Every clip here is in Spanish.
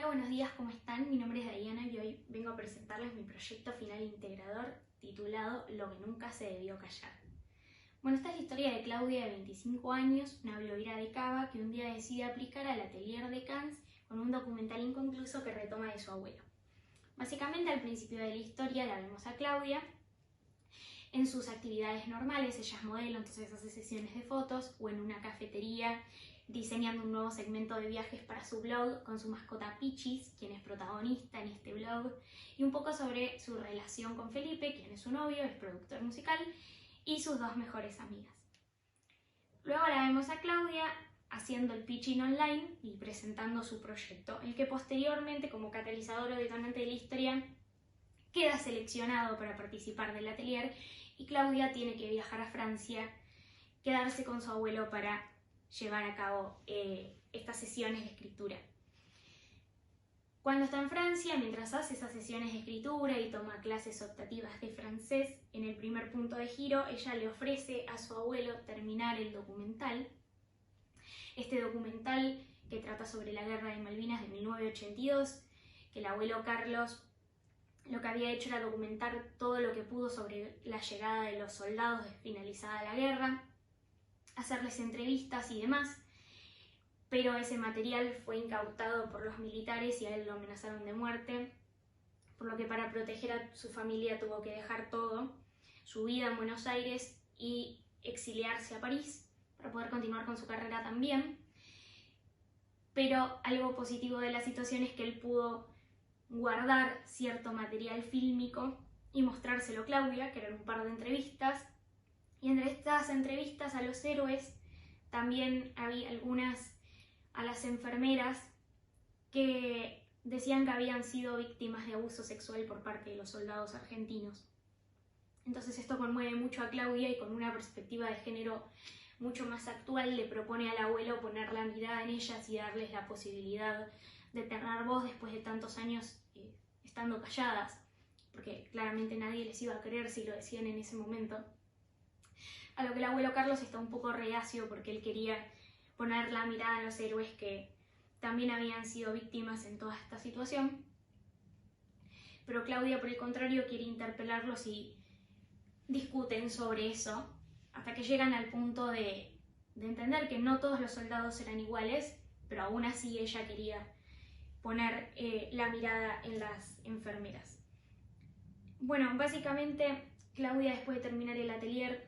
buenos días, ¿cómo están? Mi nombre es Diana y hoy vengo a presentarles mi proyecto final integrador titulado Lo que nunca se debió callar. Bueno, esta es la historia de Claudia, de 25 años, una bloguera de Cava que un día decide aplicar al Atelier de Cannes con un documental inconcluso que retoma de su abuelo. Básicamente, al principio de la historia la vemos a Claudia en sus actividades normales. Ella es modelo, entonces hace sesiones de fotos, o en una cafetería diseñando un nuevo segmento de viajes para su blog con su mascota Pichis, quien es protagonista en este blog, y un poco sobre su relación con Felipe, quien es su novio, es productor musical, y sus dos mejores amigas. Luego la vemos a Claudia haciendo el pitching online y presentando su proyecto, el que posteriormente, como catalizador o detonante de la historia, queda seleccionado para participar del atelier y Claudia tiene que viajar a Francia, quedarse con su abuelo para llevar a cabo estas sesiones de escritura. Cuando está en Francia, mientras hace esas sesiones de escritura y toma clases optativas de francés, en el primer punto de giro ella le ofrece a su abuelo terminar el documental. Este documental que trata sobre la guerra de Malvinas de 1982, que el abuelo Carlos lo que había hecho era documentar todo lo que pudo sobre la llegada de los soldados de finalizada la guerra, hacerles entrevistas y demás, pero ese material fue incautado por los militares y a él lo amenazaron de muerte, por lo que para proteger a su familia tuvo que dejar todo, su vida en Buenos Aires, y exiliarse a París para poder continuar con su carrera también. Pero algo positivo de la situación es que él pudo guardar cierto material fílmico y mostrárselo a Claudia, que eran un par de entrevistas, y entre estas entrevistas a los héroes también había algunas a las enfermeras que decían que habían sido víctimas de abuso sexual por parte de los soldados argentinos. Entonces esto conmueve mucho a Claudia y con una perspectiva de género mucho más actual le propone al abuelo poner la mirada en ellas y darles la posibilidad de tener voz después de tantos años estando calladas, porque claramente nadie les iba a creer si lo decían en ese momento. A lo que el abuelo Carlos está un poco reacio porque él quería poner la mirada en los héroes que también habían sido víctimas en toda esta situación. Pero Claudia, por el contrario, quiere interpelarlos y discuten sobre eso hasta que llegan al punto de entender que no todos los soldados eran iguales, pero aún así ella quería poner la mirada en las enfermeras. Bueno, básicamente Claudia, después de terminar el atelier,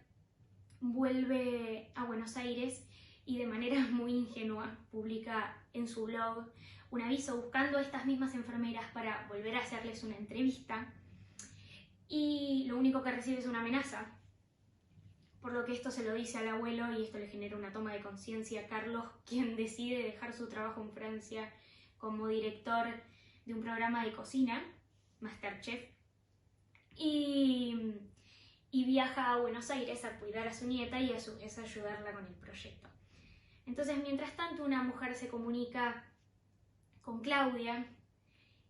vuelve a Buenos Aires y de manera muy ingenua publica en su blog un aviso buscando a estas mismas enfermeras para volver a hacerles una entrevista, y lo único que recibe es una amenaza, por lo que esto se lo dice al abuelo y esto le genera una toma de conciencia a Carlos, quien decide dejar su trabajo en Francia como director de un programa de cocina, MasterChef, y viaja a Buenos Aires a cuidar a su nieta y a su vez ayudarla con el proyecto. Entonces, mientras tanto, una mujer se comunica con Claudia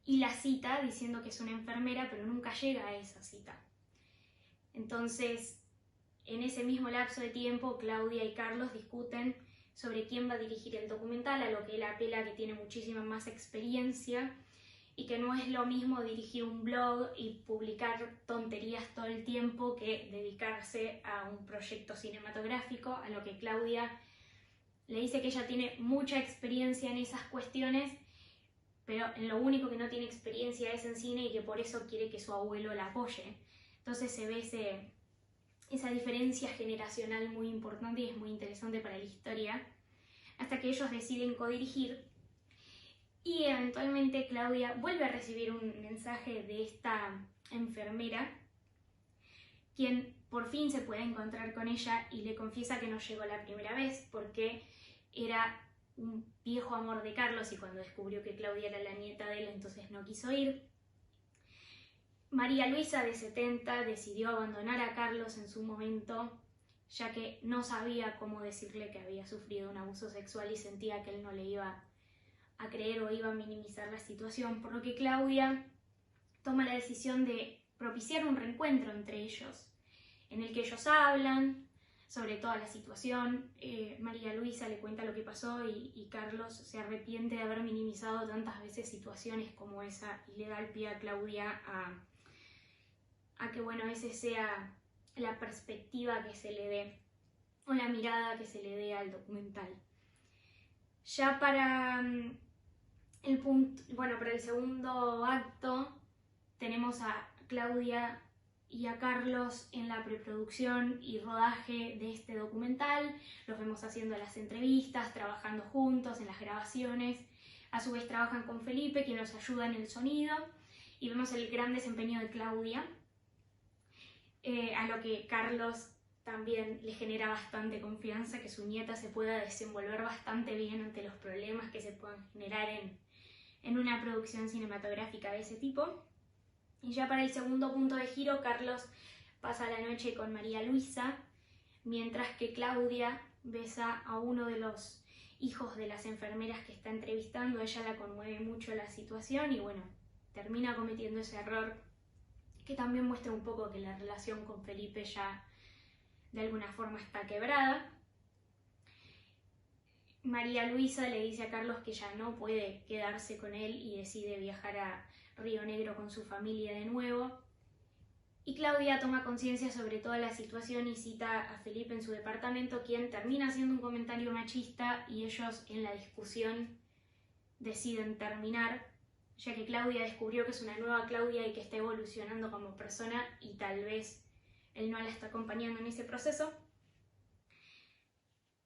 y la cita diciendo que es una enfermera, pero nunca llega a esa cita. Entonces, en ese mismo lapso de tiempo, Claudia y Carlos discuten sobre quién va a dirigir el documental, a lo que él apela que tiene muchísima más experiencia y que no es lo mismo dirigir un blog y publicar tonterías todo el tiempo que dedicarse a un proyecto cinematográfico, a lo que Claudia le dice que ella tiene mucha experiencia en esas cuestiones, pero en lo único que no tiene experiencia es en cine y que por eso quiere que su abuelo la apoye. Entonces se ve esa diferencia generacional muy importante y es muy interesante para la historia, hasta que ellos deciden codirigir y eventualmente Claudia vuelve a recibir un mensaje de esta enfermera, quien por fin se puede encontrar con ella y le confiesa que no llegó la primera vez porque era un viejo amor de Carlos y cuando descubrió que Claudia era la nieta de él, entonces no quiso ir. María Luisa, de 70, decidió abandonar a Carlos en su momento, ya que no sabía cómo decirle que había sufrido un abuso sexual y sentía que él no le iba a creer o iba a minimizar la situación, por lo que Claudia toma la decisión de propiciar un reencuentro entre ellos, en el que ellos hablan, sobre toda la situación. María Luisa le cuenta lo que pasó y Carlos se arrepiente de haber minimizado tantas veces situaciones como esa y le da el pie a Claudia a que, bueno, esa sea la perspectiva que se le dé o la mirada que se le dé al documental. Ya para para el segundo acto tenemos a Claudia y a Carlos en la preproducción y rodaje de este documental. Los vemos haciendo las entrevistas, trabajando juntos en las grabaciones. A su vez trabajan con Felipe, quien los ayuda en el sonido, y vemos el gran desempeño de Claudia, a lo que Carlos también le genera bastante confianza, que su nieta se pueda desenvolver bastante bien ante los problemas que se puedan generar en una producción cinematográfica de ese tipo. Y ya para el segundo punto de giro, Carlos pasa la noche con María Luisa, mientras que Claudia besa a uno de los hijos de las enfermeras que está entrevistando. Ella la conmueve mucho la situación y, bueno, termina cometiendo ese error que también muestra un poco que la relación con Felipe ya de alguna forma está quebrada. María Luisa le dice a Carlos que ya no puede quedarse con él y decide viajar a Río Negro con su familia de nuevo. Y Claudia toma conciencia sobre toda la situación y cita a Felipe en su departamento, quien termina haciendo un comentario machista y ellos en la discusión deciden terminar, ya que Claudia descubrió que es una nueva Claudia y que está evolucionando como persona y tal vez él no la está acompañando en ese proceso.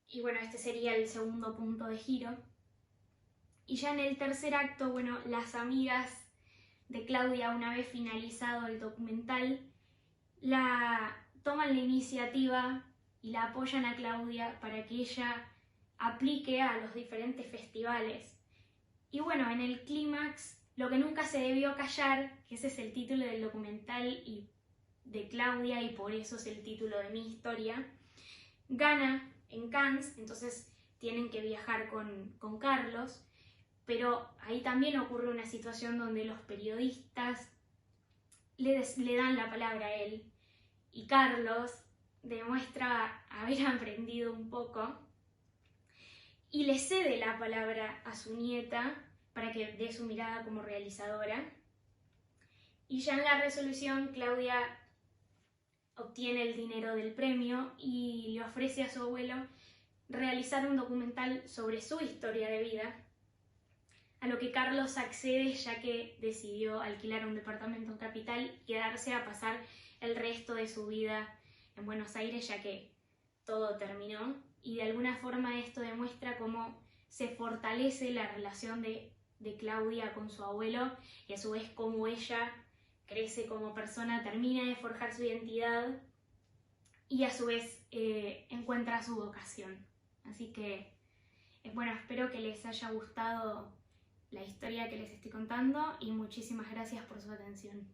Y bueno, este sería el segundo punto de giro. Y ya en el tercer acto, bueno, las amigas de Claudia, una vez finalizado el documental, toman la iniciativa y la apoyan a Claudia para que ella aplique a los diferentes festivales. Y bueno, en el clímax, lo que nunca se debió callar, que ese es el título del documental y de Claudia, y por eso es el título de mi historia, gana en Cannes, entonces tienen que viajar con Carlos, pero ahí también ocurre una situación donde los periodistas le dan la palabra a él y Carlos demuestra haber aprendido un poco y le cede la palabra a su nieta para que dé su mirada como realizadora. Y ya en la resolución, Claudia obtiene el dinero del premio y le ofrece a su abuelo realizar un documental sobre su historia de vida, a lo que Carlos accede, ya que decidió alquilar un departamento en Capital y quedarse a pasar el resto de su vida en Buenos Aires, ya que todo terminó. Y de alguna forma esto demuestra cómo se fortalece la relación de Claudia con su abuelo y a su vez cómo ella crece como persona, termina de forjar su identidad y a su vez encuentra su vocación. Así que, bueno, espero que les haya gustado la historia que les estoy contando y muchísimas gracias por su atención.